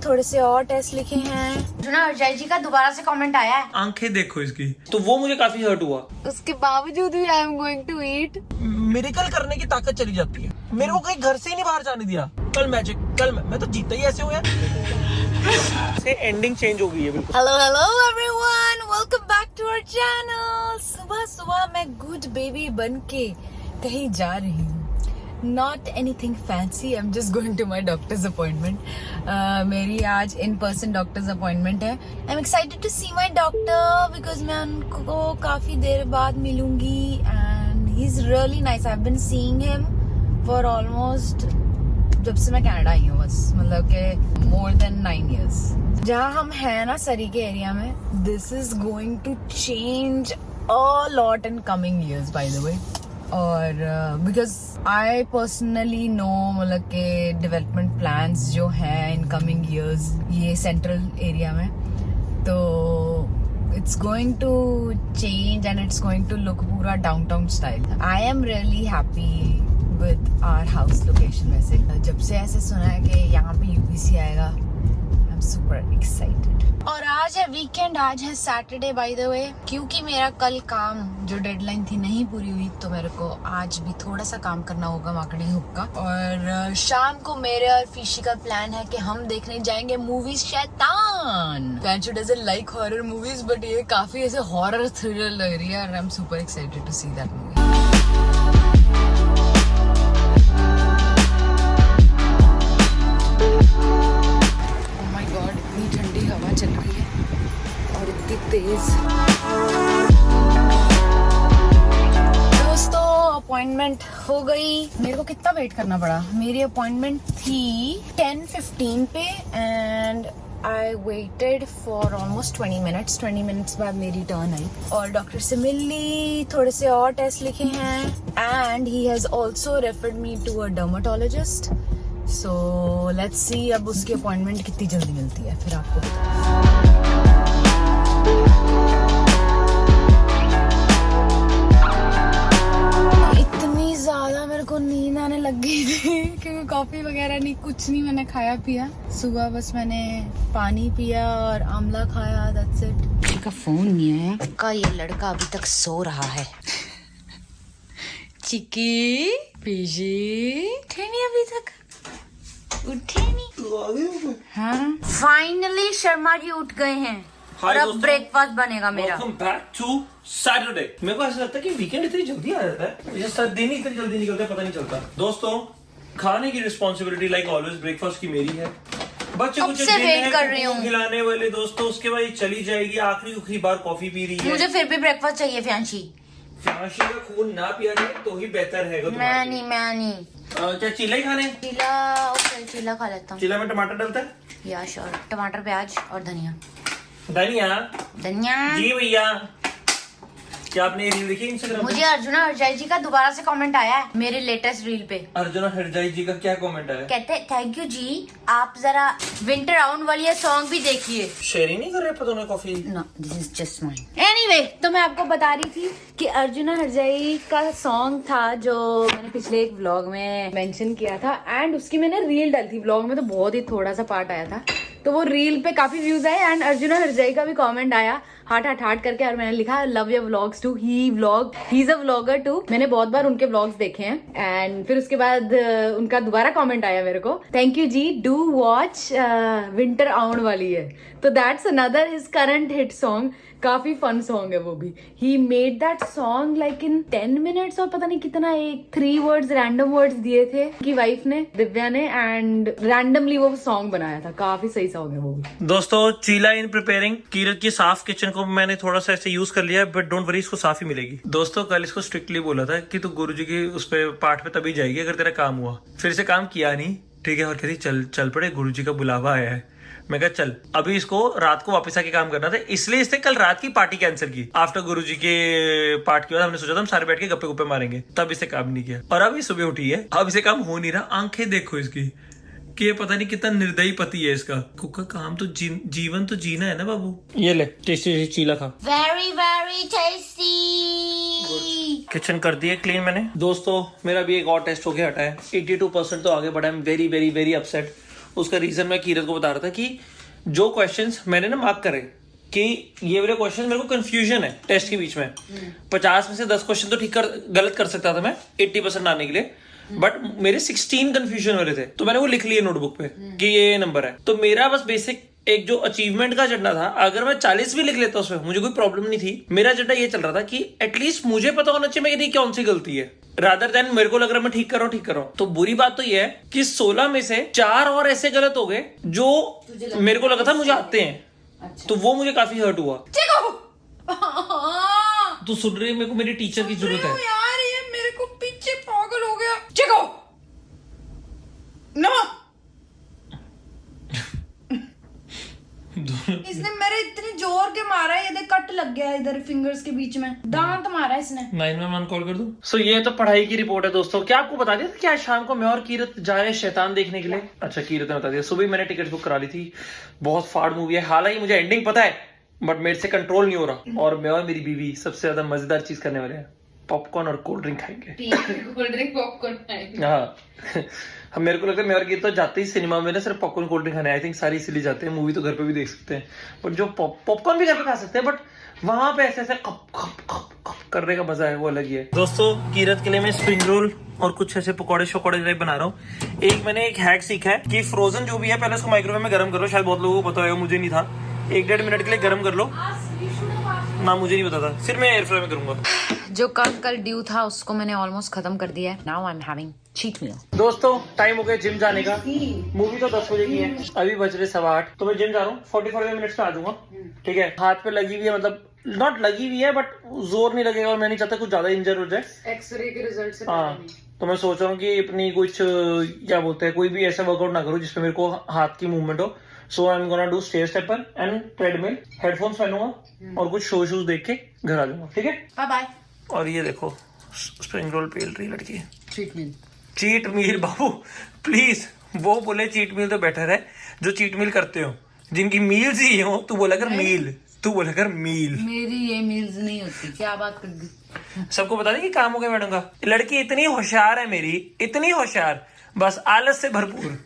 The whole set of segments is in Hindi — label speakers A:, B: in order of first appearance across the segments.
A: थोड़े से और टेस्ट लिखे हैं। जुना अजय जी का दोबारा से कमेंट आया है।
B: आंखें देखो इसकी, तो वो मुझे काफी हर्ट हुआ।
A: उसके बावजूद भी I am going to eat.
B: Miracle करने की ताकत चली जाती है। मेरे को कहीं घर से ही नहीं बाहर जाने दिया। कल मैजिक, कल मैं तो जीता ही ऐसे हुआ से एंडिंग चेंज हो गई है बिल्कुल।
A: Hello hello everyone, welcome back to our channel. सुबह सुबह मैं गुड बेबी बन के कहीं जा रही हूँ। Not anything fancy, I'm just going to my doctor's appointment. मेरी आज in person doctor's appointment है। I'm excited to see my doctor because मैं उनको काफी देर बाद मिलूंगी and he's really nice. I've been seeing him for almost जब से मैं कनाडा आई हूँ, बस मतलब के more than 9 years. जहाँ हम हैं ना सरी के एरिया में, this is going to change a lot in coming years by the way. और बिकॉज आई पर्सनली नो मतलब के डेवलपमेंट प्लान्स जो हैं इन कमिंग ईयर्स ये सेंट्रल एरिया में, तो it's going to change and it's going to look पूरा downtown style. I am really happy with our house location. वैसे जब से ऐसे सुना है कि यहाँ पे यूपीसी आएगा, आई एम सुपर एक्साइटेड। और आज है वीकेंड, आज है सैटरडे बाय द वे। क्योंकि मेरा कल काम जो डेडलाइन थी नहीं पूरी हुई, तो मेरे को आज भी थोड़ा सा काम करना होगा मार्केटिंग हुक का। और शाम को मेरे और फिशी का प्लान है कि हम देखने जाएंगे movie Shaitaan. Fanshu doesn't like horror movies, but ये काफी ऐसे हॉरर थ्रिलर लग रही है और I am super excited to see that movie. हवा चल रही है और इतनी तेज। दोस्तों अपॉइंटमेंट हो गई। मेरे को कितना वेट करना पड़ा? मेरी अपॉइंटमेंट थी 10:15 पे and I waited for almost 20 minutes. 20 minutes बाद मेरी टर्न आई और डॉक्टर से मिल ली, थोड़े से और टेस्ट लिखे हैं and he has also referred me to a dermatologist. So let's see अब उसकी अपॉइंटमेंट कितनी जल्दी मिलती है, फिर आपको इतनी ज्यादा मेरे को नींद आने लग गई थी क्योंकि कॉफी वगैरह नहीं, कुछ नहीं मैंने खाया पिया। सुबह बस मैंने पानी पिया और आंवला खाया, दैट्स इट। इसका फोन नहीं आया, का ये लड़का अभी तक सो रहा है। चिकी पीजी थे नहीं अभी तक, उठे नहीं। हाँ फाइनली शर्मा जी उठ गए हैं और अब ब्रेकफास्ट बनेगा मेरा।
B: Welcome back to Saturday। मेरे को ऐसा लगता है कि वीकेंड इतनी जल्दी आ जाता है, मुझे सब दिन ही इतनी जल्दी निकलता है, पता नहीं चलता। दोस्तों खाने की रिस्पॉन्सिबिलिटी लाइक ऑलवेज ब्रेकफास्ट की मेरी है। बच्चे कुछ
A: वेट कर रही हूँ
B: खिलाने वाले दोस्तों, उसके बाद चली जाएगी, आखिरी बार कॉफी पी रही है।
A: मुझे फिर भी ब्रेकफास्ट चाहिए फ्यांशी।
B: फ्यांशी का खून ना पिया जाए तो ही बेहतर है।
A: मैं नहीं
B: क्या चीला ही खाने?
A: चीला ओके, चीला खा लेता हूँ।
B: चीला में टमाटर डलता है
A: या श्योर, टमाटर प्याज और धनिया।
B: धनिया जी भैया। क्या आपने रील देखी इंस्टाग्राम?
A: मुझे अर्जुना हरजाई जी का दोबारा से कमेंट आया है मेरे लेटेस्ट रील पे।
B: अर्जुना हरजाई जी का क्या कमेंट आया?
A: कहते थैंक यू जी, आप जरा विंटर राउंड वाली सॉन्ग भी देखिए।
B: शेयर ही नहीं कर रहे पता नहीं coffee.
A: No this is just mine. Anyway, तो मैं आपको बता रही थी कि अर्जुना हरजाई का सॉन्ग था जो मैंने पिछले एक व्लॉग में मेंशन किया था एंड उसकी मैंने रील डाली थी। व्लॉग में तो बहुत ही थोड़ा सा पार्ट आया था, तो वो रील पे काफी व्यूज आए एंड अर्जुना हरजाई का भी कमेंट आया हार्ट करके और मैंने लिखा love your vlogs too. He is a vlogger too. मैंने बहुत बार उनके व्लॉग्स देखे हैं एंड फिर उसके बाद उनका दोबारा कमेंट आया मेरे को, thank you ji, do watch winter आउन वाली है। तो that's another his current hit song. काफी फन सॉन्ग है वो भी। He made that song like in 10 minutes और पता नहीं कितना, एक 3 वर्ड्स रैंडम वर्ड्स दिए थे कि वाइफ ने, दिव्या ने, एंड रैंडमली वो सॉन्ग बनाया था। काफी सही सॉन्ग है वो भी।
B: दोस्तों चीला इन प्रिपेयरिंग। कीरत की साफ किचन को मैंने थोड़ा सा ऐसे यूज कर लिया है, बट डोंट वरी, इसको साफ ही मिलेगी। दोस्तों कल इसको स्ट्रिक्टली बोला था कि तू गुरुजी की उस पे पाठ पे तभी जाएगी अगर तेरा काम हुआ। फिर से काम किया नहीं, ठीक है, और कहती चल पड़े, गुरुजी का बुलावा आया है। मैं कहा चल, अभी इसको रात को वापस आके काम करना था, इसलिए इसने कल रात की पार्टी कैंसिल की। आफ्टर गुरुजी के पाठ के बाद हमने सोचा था हम सारे बैठ के गप्पे गुप्पे मारेंगे, तब इसे काम नहीं किया और अब ये सुबह उठी है, अब इसे काम हो नहीं रहा। आंखें देखो इसकी कि पता नहीं कितना निर्दयी पति है इसका। कुका काम तो जीवन तो जीना है ना बाबू। ये ले टेस्टी चीला खा।
A: Very very tasty.
B: किचन कर दी है क्लीन मैंने। दोस्तों मेरा भी एक और टेस्ट हो गया हटा है, 82% तो आगे बढ़ा है। Very very very upset. उसका रीजन मैं कीरत को बता रहा था कि जो क्वेश्चंस मैंने ना मार्क करे कि ये वाले क्वेश्चन मेरे को कंफ्यूजन है टेस्ट के बीच में, 50 में से 10 क्वेश्चन तो गलत कर सकता था मैं 80% आने के लिए, बट मेरे 16 कंफ्यूजन हो रहे थे, तो मैंने वो लिख लिए नोटबुक पे कि ये नंबर है। तो मेरा बस बेसिक एक जो अचीवमेंट का एजेंडा था, अगर मैं 40 भी लिख लेता उसमें मुझे कोई प्रॉब्लम नहीं थी। मेरा एजेंडा ये चल रहा था कि एटलीस्ट मुझे पता होना चाहिए मेरी कौन सी गलती है, रादर देन मेरे को लग रहा है मैं ठीक कर रहा हूँ। तो बुरी बात तो ये है कि 16 में से 4 और ऐसे गलत हो गए जो मेरे को लगा था मुझे आते हैं। अच्छा। तो वो मुझे काफी हर्ट हुआ। तो सुन रही है, मेरे को मेरी टीचर की जरूरत है
A: यार, ये मेरे को पीछे पागल हो गया। चिको नो इसने मेरे इतने जोर के मारा है, ये देख कट लग गया इधर फिंगर्स के बीच में, दांत मारा इसने।
B: 911 कॉल कर दूं? सो ये तो पढ़ाई की रिपोर्ट है दोस्तों। क्या आपको बता दिया था कि आज शाम को मैं और कीरत जा रहे हैं शैतान देखने के लिए? अच्छा, कीरत ने बता दिया। सुबह मैंने टिकट बुक करा ली थी। बहुत फाड़ मूवी है, हालांकि मुझे एंडिंग पता है बट मेरे से कंट्रोल नहीं हो रहा। और मैं और मेरी बीवी सबसे ज्यादा मजेदार चीज करने वाले हैं, पॉपकॉर्न और कोल्ड ड्रिंक खाएंगे।
A: कोल्ड ड्रिंक पॉपकॉर्न खाएंगे।
B: हाँ हम, मेरे को लगता है मैं और कीरत तो जाते ही सिनेमा में ना सिर्फ पॉपकॉर्न कोल्ड ड्रिंक खाने, आई थिंक सारी इसीलिए जाते हैं। मूवी तो घर पे भी देख सकते हैं, बट जो पॉपकॉर्न भी घर पे खा सकते हैं, बट वहां पे ऐसे कप कप कप कप करने का मजा है वो अलग ही है। दोस्तों, कीरत के लिए मैं स्प्रिंग रोल और कुछ ऐसे पकौड़े शकोड़े टाइप बना रहा हूँ। मैंने एक हैक सीखा है कि फ्रोजन जो भी है पहले उसको माइक्रोवेव में गर्म कर लो। शायद बहुत लोगों को पता होगा, मुझे नहीं था। 1-1.5 मिनट के लिए गर्म कर लो ना, मुझे नहीं पता था, फिर मैं एयर फ्राई में करूंगा।
A: जो कल ड्यू था उसको मैंने ऑलमोस्ट खत्म कर दिया है। Now I am having cheat meal.
B: दोस्तों, टाइम हो गया जिम जाने का। मूवी तो 10 बजे की है, अभी बज रहे 8:15, तो मैं जिम जा रहा हूँ। 45 मिनट्स में आ जाऊंगा, ठीक है। हाथ पे लगी हुई है, मतलब नॉट लगी हुई है बट जोर नहीं लगेगा, और मैं नहीं चाहता कुछ ज्यादा इंजर हो जाए
A: एक्सरे के रिजल्ट से।
B: हाँ, तो मैं सोच रहा हूँ कि अपनी कुछ क्या बोलते हैं, कोई भी ऐसा वर्कआउट ना करूँ जिसमें मेरे को हाथ की मूवमेंट हो। So I am gonna do stair stepper and treadmill. Headphones पहनूंगा और कुछ शो शूज देख के घर आ जाऊंगा, ठीक है।
A: Bye bye.
B: और ये देखो, स्प्रिंग रोल पेल रही लड़की।
A: चीट
B: मील बाबू प्लीज, वो बोले चीट मील तो बेटर है जो चीट मील करते हो, जिनकी मील्स ही हो। तू बोला कर मील, तू बोला कर मील।
A: मेरी ये मील्स नहीं होती, क्या बात कर दी।
B: सबको बता दें कि काम हो गया मैडम का। लड़की इतनी होशियार है मेरी, इतनी होशियार, बस आलस से भरपूर।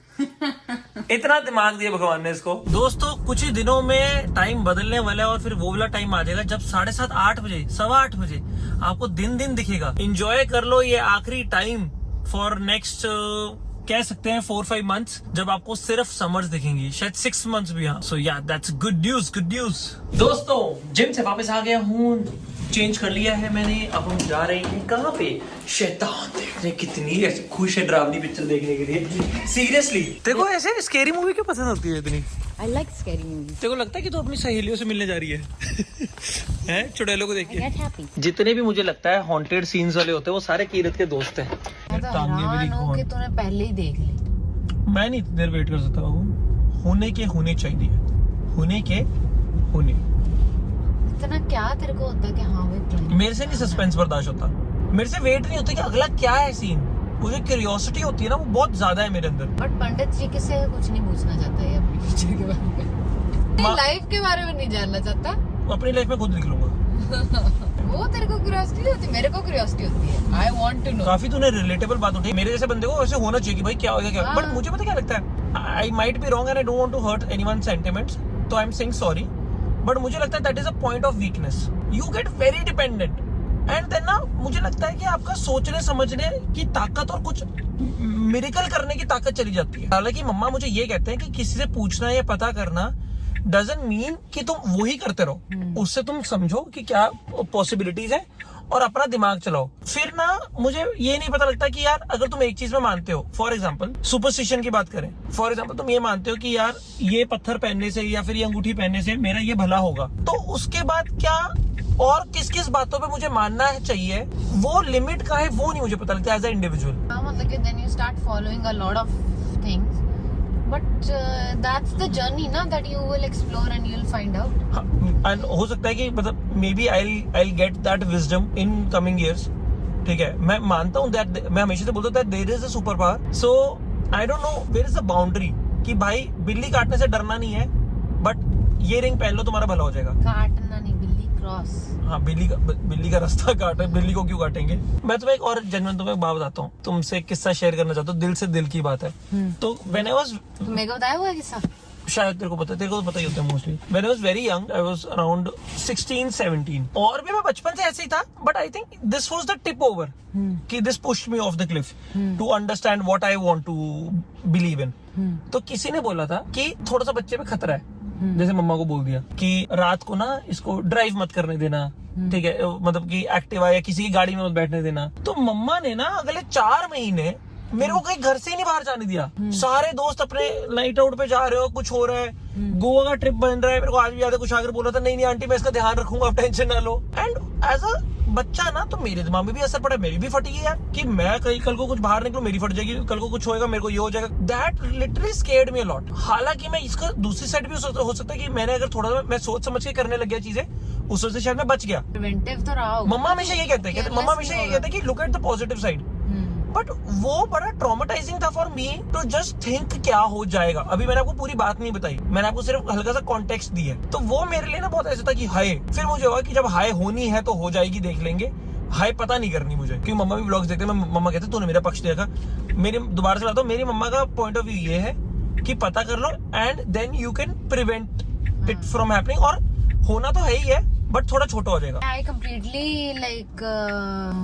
B: इतना दिमाग दिया भगवान ने इसको। दोस्तों, कुछ ही दिनों में टाइम बदलने वाला है और फिर वो वाला टाइम आ जाएगा जब 7:30 8 बजे 8:15 बजे आपको दिन दिखेगा। एंजॉय कर लो ये आखिरी टाइम फॉर नेक्स्ट कह सकते हैं 4-5 मंथ्स, जब आपको सिर्फ समर्स दिखेंगी, शायद 6 मंथ्स भी। हाँ, सो या दैट्स गुड न्यूज। दोस्तों, जिम से वापस आ गया हूँ, चेंज कर लिया है मैंने। अब हम जा रहे हैं कहाँ पे? शैतान देखने। कितनी ऐसे खुश है डरावनी पिक्चर देखने के लिए, सीरियसली। देखो, ऐसे स्कैरी मूवी क्यों पसंद होती है इतनी?
A: I like scary movie.
B: तेरे को लगता है कि तू अपनी सहेलियों से मिलने जा रही है? हैं, चुड़ैलों को देख के। जितने भी मुझे लगता है हॉन्टेड सीन्स वाले होते हैं वो सारे कीरत के दोस्त हैं।
A: कि तूने पहले ही देख ली।
B: मैं नहीं इतनी देर वेट कर सकता हूँ। होने चाहिए, होने।
A: इतना क्या तेरे को होता है कि हाँ वे
B: मेरे से नहीं सस्पेंस बर्दाश्त होता, मेरे से वेट नहीं होता कि अगला क्या है सीन। मुझे क्यूरियोसिटी होती है ना, वो बहुत ज्यादा है मेरे अंदर।
A: बट पंडित जी किसी कुछ नहीं पूछना चाहता है अपनी टीचर के बारे में, लाइफ के बारे में नहीं जानना चाहता।
B: अपनी लाइफ में खुद लिख लूंगा।
A: वो तेरे को क्यूरियोसिटी होती है, मेरे को क्यूरियोसिटी होती है। I want to know.
B: काफी तूने रिलेटेबल बात उठाई। मेरे जैसे बंदे को ऐसे होना चाहिए कि भाई क्या होगा क्या। बट मुझे पता क्या लगता है, I might be wrong and I don't want to hurt anyone sentiments, तो I am saying sorry, but मुझे लगता है that is a point of weakness. You get very dependent and then ना, मुझे लगता है कि आपका सोचने समझने की ताकत और कुछ मिरेकल करने की ताकत चली जाती है। हालांकि मम्मा मुझे ये कहते हैं कि किसी से पूछना या पता करना डजंट मीन कि तुम वही करते रहो, उससे तुम समझो कि क्या पॉसिबिलिटीज है और अपना दिमाग चलाओ। फिर ना मुझे ये नहीं पता लगता कि यार अगर तुम एक चीज में मानते हो, फॉर एग्जांपल सुपरस्टिशन की बात करें, फॉर एग्जांपल तुम ये मानते हो कि यार ये पत्थर पहनने से या फिर ये अंगूठी पहनने से मेरा ये भला होगा, तो उसके बाद क्या और किस किस बातों पे मुझे मानना चाहिए, वो लिमिट का है, वो नहीं मुझे पता लगता एज ए इंडिविजुअल।
A: मतलब then you start following a lot of things, but that's the journey ना, that you will explore and you will find out.
B: And हो सकता है कि मतलब maybe I get that wisdom in coming years, ठीक है। मैं मानता हूँ दैट, मैं हमेशा से बोलता हूँ that there is a super power, so I don't know where is the boundary कि भाई बिल्ली काटने से डरना नहीं है, बट ये रिंग पहन लो तुम्हारा भला हो जाएगा।
A: काटना नहीं, बिल्ली क्रॉस।
B: हाँ, बिल्ली का रास्ता काटे, बिल्ली को क्यों काटेंगे। मैं तुम्हें एक और जेन्युइन तुम्हें एक बात बताता हूँ, तुमसे एक किस्सा शेयर करना चाहता हूँ, दिल से दिल की बात है। तो व्हेन आई वाज,
A: मेरे को बताया हुआ है किस्सा?
B: शायद तेरे को तो पता ही होता है mostly. When I was very young, I was around 16-17, और भी मैं बचपन से ऐसे ही था, but I think this was the tip over, कि this pushed me off the cliff to understand what I want to believe in. तो किसी ने बोला था कि थोड़ा सा बच्चे में खतरा है, जैसे मम्मा को बोल दिया कि रात को ना इसको ड्राइव मत करने देना, ठीक है, मतलब कि एक्टिवा या किसी की गाड़ी में मत बैठने देना। तो मम्मा ने ना अगले 4 महीने मेरे को कहीं घर से ही नहीं बाहर जाने दिया। सारे दोस्त अपने नाइट आउट पे जा रहे हो, कुछ हो रहा है, गोवा का ट्रिप बन रहा है, मेरे को आज भी याद है, कुछ आकर बोला था, नहीं आंटी मैं इसका ध्यान रखूंगा, आप टेंशन ना लो। एंड एज अ बच्चा ना, तो मेरे दिमाग में भी असर पड़ा, मेरी भी फटी है यार, कि मैं कहीं कल को कुछ बाहर निकलूं, मेरी फट जाएगी, कल को कुछ होएगा, मेरे को ये हो जाएगा। That literally scared me a lot. हालांकि मैं इसका दूसरी साइड भी हो सकता है कि मैंने अगर थोड़ा मैं सोच समझ के करने लग गया चीजें, उस वजह से शायद मैं बच गया।
A: प्रिवेंटिव तो रहा होगा।
B: मम्मा हमेशा ये कहते हैं कि look at the positive side, but वो बड़ा ट्रॉमेटाइजिंग था for me to just think क्या हो जाएगा। अभी मैंने आपको पूरी बात नहीं बताई, मैंने आपको सिर्फ हल्का सा कॉन्टेक्स्ट दिया, तो वो मेरे लिए ना बहुत ऐसा था कि हाय, फिर मुझे हुआ कि जब हाय होनी है तो हो जाएगी, देख लेंगे, हाय पता नहीं करनी मुझे, क्योंकि मम्मा भी व्लॉग्स देखते हैं, मम्मा कहते तूने मेरा पक्ष देखा। मेरी दोबारा से बताता हूँ, मेरी मम्मा का पॉइंट ऑफ व्यू ये है कि पता कर लो and then you can prevent it from happening, और होना तो है ही है, बट थोड़ा छोटा हो जाएगा।
A: आई कम्प्लीटली लाइक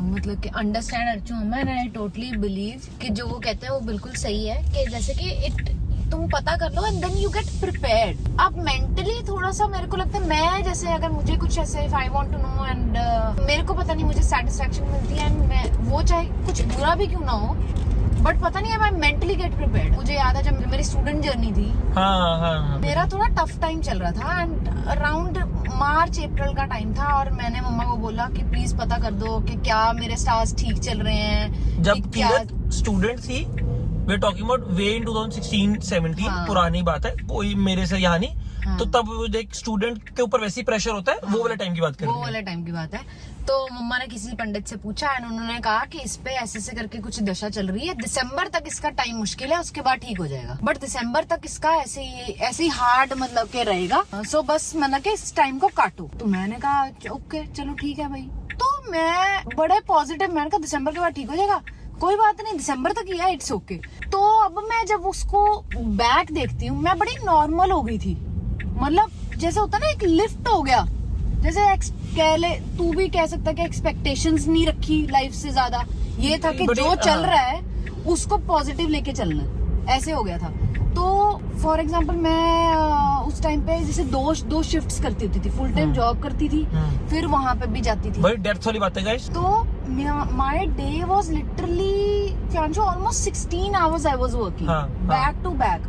A: मतलब कि अंडरस्टैंड अर्चू मम्मा, एंड आई टोटली बिलीव कि जो वो कहते हैं वो बिल्कुल सही है, कि जैसे कि तुम पता कर लो and then you get prepared. अब मेंटली थोड़ा सा मेरे को लगता है, मैं जैसे अगर मुझे कुछ ऐसे if I want to know and मेरे को पता नहीं मुझे सेटिस्फेक्शन मिलती है, एंड मैं वो चाहे कुछ बुरा भी क्यों ना हो, बट पता नहीं है, मैं मेंटली गेट प्रिपेयर्ड। मुझे याद है जब मेरी स्टूडेंट जर्नी थी,
B: हाँ,
A: मेरा थोड़ा टफ टाइम चल रहा था, एंड अराउंड मार्च अप्रैल का टाइम था, और मैंने मम्मा को बोला कि प्लीज पता कर दो कि क्या मेरे स्टार्स ठीक चल रहे हैं।
B: जब स्टूडेंट थी, we are talking about way इन 2016-17,
A: हाँ।
B: पुरानी बात है, कोई मेरे से यहाँ नहीं, हाँ। तो तब एक स्टूडेंट के ऊपर वैसी प्रेशर होता है, हाँ। वो वाले टाइम की बात कर रहे हैं।
A: वो वाले टाइम की बात है। तो मम्मा ने किसी पंडित से पूछा एंड उन्होंने कहा कि इस पे ऐसे से करके कुछ दशा चल रही है, दिसंबर तक इसका टाइम मुश्किल है, उसके बाद ठीक हो जाएगा, बट दिसंबर तक इसका ऐसे ही हार्ड मतलब के रहेगा, सो बस मतलब के इस टाइम को काटो। तो मैंने कहा ओके चलो ठीक है भाई। तो मैं बड़े पॉजिटिव, मैंने कहा दिसंबर के बाद ठीक हो जाएगा, कोई बात नहीं, दिसंबर तक ही है, इट्स ओके। तो अब मैं जब उसको बैक देखती हूँ, मैं बड़ी नॉर्मल हो गई थी, मतलब जैसे होता ना एक लिफ्ट हो गया, जैसे कह ले, तू भी कह सकता है कि एक्सपेक्टेशंस नहीं रखी लाइफ से ज्यादा, ये था कि जो चल रहा है उसको पॉजिटिव लेके चलना, ऐसे हो गया था। तो फॉर एग्जाम्पल मैं उस टाइम पे जैसे दो शिफ्ट्स करती होती थी, फुल टाइम जॉब करती थी, फिर वहां पे भी जाती थी।
B: बड़ी डेप्थ वाली बात है गाइस।
A: तो my day was literally almost 16 hours I was working back to back.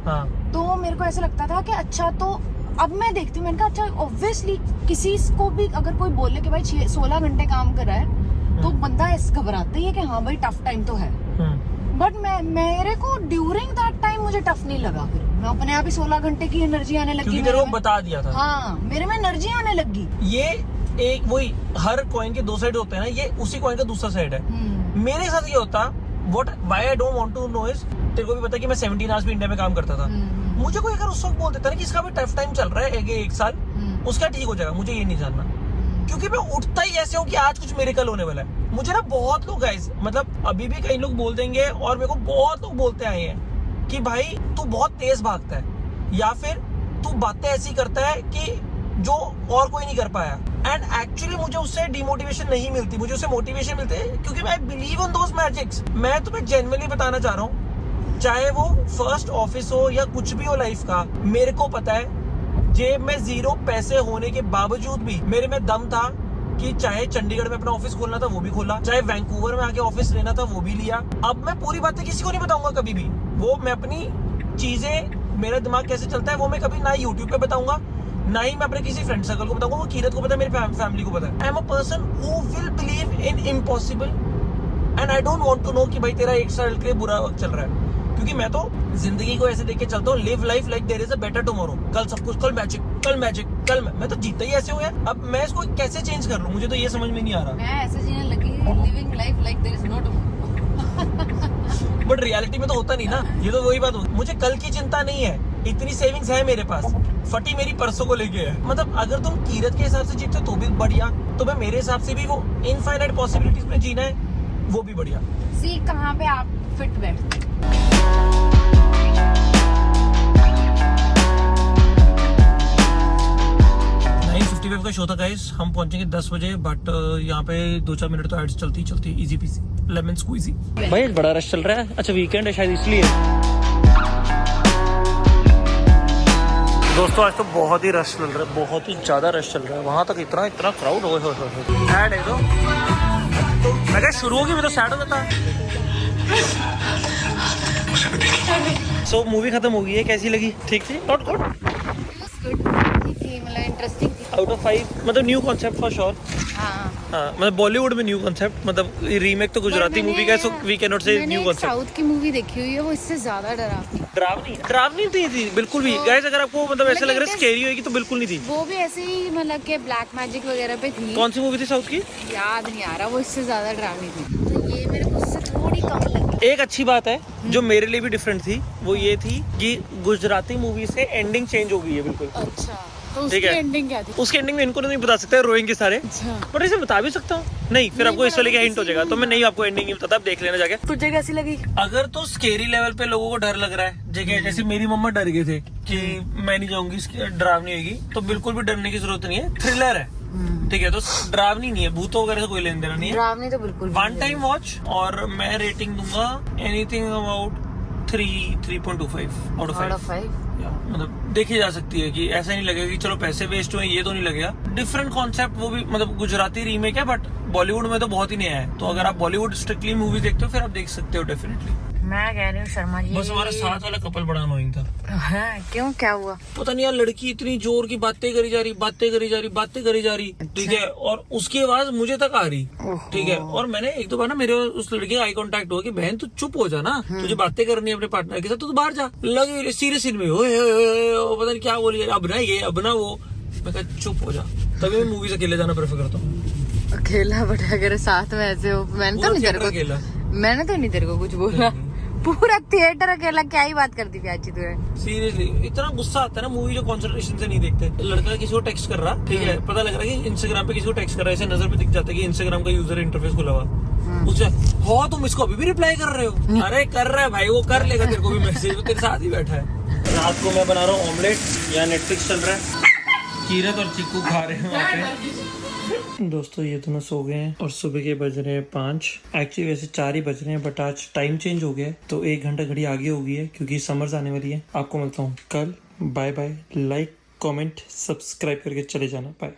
A: तो मेरे को ऐसा लगता था कि अच्छा, तो अब मैं देखती हूँ, मैंने कहा अच्छा ऑब्वियसली किसी को भी अगर कोई बोले कि भाई 16 घंटे काम कर रहा है, तो बंदा घबराता ही है कि हाँ भाई टफ टाइम तो है, बट मेरे को ड्यूरिंग दैट टाइम मुझे टफ नहीं लगा। फिर मैं अपने आप ही 16 घंटे की एनर्जी आने लगी,
B: क्योंकि तेरे को बता दिया था।
A: हाँ, मेरे में एनर्जी आने लगी।
B: ये एक वही हर कॉइन के 2 साइड होते हैं ना, ये उसी कॉइन का दूसरा साइड है। मेरे साथ ये होता, what why I don't want to know is, तेरे को भी पता है कि मैं 17 आवर्स भी इंडिया में काम करता था। मुझे कोई अगर उस वक्त बोल देता ना कि इसका भी टफ टाइम चल रहा है एक साल, उसका ठीक हो जाएगा, मुझे ये नहीं जानना, क्योंकि मैं उठता ही ऐसे हूँ कि आज कुछ मिरेकल होने वाला है। मुझे ना बहुत लोग गाइस, मतलब अभी भी कई लोग बोल देंगे, और मेरे को बहुत लोग बोलते आए हैं कि भाई तू बहुत तेज भागता है, या फिर तू बातें ऐसी करता है कि जो और कोई नहीं कर पाया। एंड एक्चुअली मुझे उससे डिमोटिवेशन नहीं मिलती, मुझे उससे मोटिवेशन मिलती है, क्योंकि मैं बिलीव इन दोस मैजिक्स। मैं तुम्हें जेन्युइनली बताना चाह रहा हूँ, चाहे वो फर्स्ट ऑफिस हो या कुछ भी हो लाइफ का, मेरे को पता है जेब में 0 पैसे होने के बावजूद भी मेरे में दम था कि चाहे चंडीगढ़ में अपना ऑफिस खोलना था वो भी खोला, चाहे वैंकूवर में आके ऑफिस लेना था वो भी लिया। अब मैं पूरी बातें किसी को नहीं बताऊंगा कभी भी, वो मैं अपनी चीजें, मेरा दिमाग कैसे चलता है वो मैं कभी ना यूट्यूब पे बताऊंगा, ना ही मैं अपने किसी फ्रेंड सर्कल को बताऊंगा। वो कीरत को पता है, मेरी फैमिली को पता है। I am a person who will believe in impossible, and I don't want to know कि भाई तेरा 1 साल के बुरा वक्त चल रहा है, क्योंकि मैं तो जिंदगी को ऐसे देख के चलता हूँ, live life like there is a better tomorrow. कल सब कुछ, कल मैजिक, मैं तो जीता ही ऐसे हूँ यार। अब मैं इसको कैसे चेंज कर लूँ, मुझे तो ये समझ में नहीं आ रहा।
A: मैं ऐसे जीने लगी, living life like there is no tomorrow,
B: but reality में तो होता नहीं ना, ये तो वही बात होती। मुझे कल की चिंता नहीं है, इतनी सेविंग्स है मेरे पास, फटी मेरी परसों को लेके है। मतलब अगर तुम कीरत के हिसाब से जीते हो तो भी बढ़िया, तो मैं मेरे हिसाब से भी वो इनफाइनाइट पॉसिबिलिटीज में जीना है वो भी बढ़िया।
A: सी कहाँ पे आप फिट बैठते।
B: 9:55 का शो था गाइस, हम पहुंचेंगे 10 बजे, बट यहाँ पे 2-4 मिनट तो एड्स चलती इजी पीसी लेमन स्क्वीजी। भाई बड़ा रश चल रहा है, अच्छा वीकेंड है शायद इसलिए। दोस्तों आज तो बहुत ही रश चल रहा है, बहुत ही ज्यादा रश चल रहा है, वहां तक इतना क्राउड हो ऐड है। तो मैं क्या शुरू होगी, मैं तो सैड हो जाता। सो मूवी खत्म हो गई है, कैसी लगी? ठीक थी, नॉट गुड,
A: मतलब इंटरेस्टिंग थी।
B: आउट ऑफ 5, मतलब न्यू कॉन्सेप्ट फॉर श्योर।
A: हाँ
B: मतलब बॉलीवुड में न्यू कॉन्सेप्ट, मतलब रीमेक तो गुजराती मूवी का, सो वी कैन नॉट से न्यू कॉन्सेप्ट।
A: साउथ की मूवी देखी हुई है, वो इससे ज्यादा
B: डरावनी थी बिल्कुल भी। गाइस अगर आपको मतलब ऐसा लग रहा है स्कैरी होगी तो बिल्कुल नहीं थी।
A: वो भी ऐसे ही मतलब के ब्लैक मैजिक वगैरह पे थी।
B: कौन सी मूवी थी साउथ की?
A: याद नहीं आ रहा, वो इससे ज्यादा डरावनी थी, तो ये मेरे को उससे थोड़ी कम लगी।
B: एक अच्छी बात है जो मेरे लिए भी डिफरेंट थी, वो ये थी कि गुजराती मूवी से एंडिंग चेंज हो गई है बिल्कुल।
A: अच्छा, तो उसकी
B: ठीक है।
A: एंडिंग क्या थी?
B: उसकी एंडिंग में इनको नहीं बता सकते, रोएंगे सारे,
A: अच्छा,
B: पर इसे बता भी सकता हूँ। नहीं, फिर आपको इस वाले का हिंट हो जाएगा, तो मैं नहीं आपको एंडिंग नहीं बताता, आप देख लेना जाके।
A: तुझे कैसी लगी?
B: अगर तो स्केरी लेवल पे लोगों को डर लग रहा है, जैसे मेरी मम्मा डर गए थे कि मैं नहीं जाऊंगी, डरावनी होगी, तो बिल्कुल भी डरने की जरूरत नहीं है, थ्रिलर है। ठीक है, तो डरावनी नहीं है, भूतों वगैरह से कोई लेन देना नहीं है,
A: डरावनी तो बिल्कुल।
B: One time watch. और मैं रेटिंग दूंगा एनीथिंग अबाउट 3.25 आउट ऑफ 5। मतलब देखी जा सकती है कि ऐसा नहीं लगेगा कि चलो पैसे वेस्ट हुए, ये तो नहीं लगेगा। डिफरेंट कॉन्सेप्ट, वो भी मतलब गुजराती रीमेक है, बट बॉलीवुड में तो बहुत ही नया है। तो अगर आप बॉलीवुड स्ट्रिक्टली मूवी देखते हो फिर आप देख सकते हो डेफिनेटली।
A: मैं कह रही हूँ शर्मा जी,
B: बस हमारा साथ वाला कपल बड़ा अनोइंग था।
A: हाँ, क्यों, क्या हुआ?
B: पता नहीं यार, लड़की इतनी जोर की बातें करी जा रही, ठीक है, और उसकी आवाज मुझे तक आ रही, ठीक है। और मैंने एक दो बार ना, मेरे उस लड़के का आई कांटेक्ट हुआ कि बहन तू चुप हो जा ना, तुझे बातें करनी है अपने पार्टनर के साथ, तू बाहर जा। लगे सीरियस सीन में पता नहीं क्या बोली, अब ना ये अब ना वो। मैं कहा चुप हो जा, तभी मैं मूवी से अकेले जाना प्रेफर करता हूँ।
A: अकेला बट अगर साथ में ऐसे हो, मैंने तो नहीं तेरे को कुछ बोला। पूरा थिएटर अकेला, क्या ही बात करती थी अच्छी तुझे।
B: सीरियसली इतना गुस्सा आता है ना, मूवी जो कंसंट्रेशन से नहीं देखते। लड़का किसी को टेक्स्ट कर रहा, ठीक है, पता लग रहा है कि इंस्टाग्राम पे किसी को टेक्स्ट कर रहा है, ऐसे नजर पे दिख जाता है कि इंस्टाग्राम का यूजर इंटरफेस खुला हुआ। उससे हो तुम इसको अभी भी रिप्लाई कर रहे हो? अरे कर रहा है भाई, वो कर लेगा तेरे को भी मैसेज, वो तेरे साथ ही बैठा है। रात को मैं बना रहा हूँ ऑमलेट, यहाँ नेटफ्लिक्स चल रहा है, कीरत और चीकू खा रहे हैं वहाँ पे। दोस्तों ये दोनों सो गए हैं और सुबह के बज रहे हैं 5। एक्चुअली वैसे 4 ही बज रहे हैं, बट आज टाइम चेंज हो गया है, तो 1 घंटा घड़ी आगे हो गई है क्योंकि समर्स आने वाली है। आपको मिलता हूँ कल, bye bye. Like comment subscribe करके चले जाना, बाय।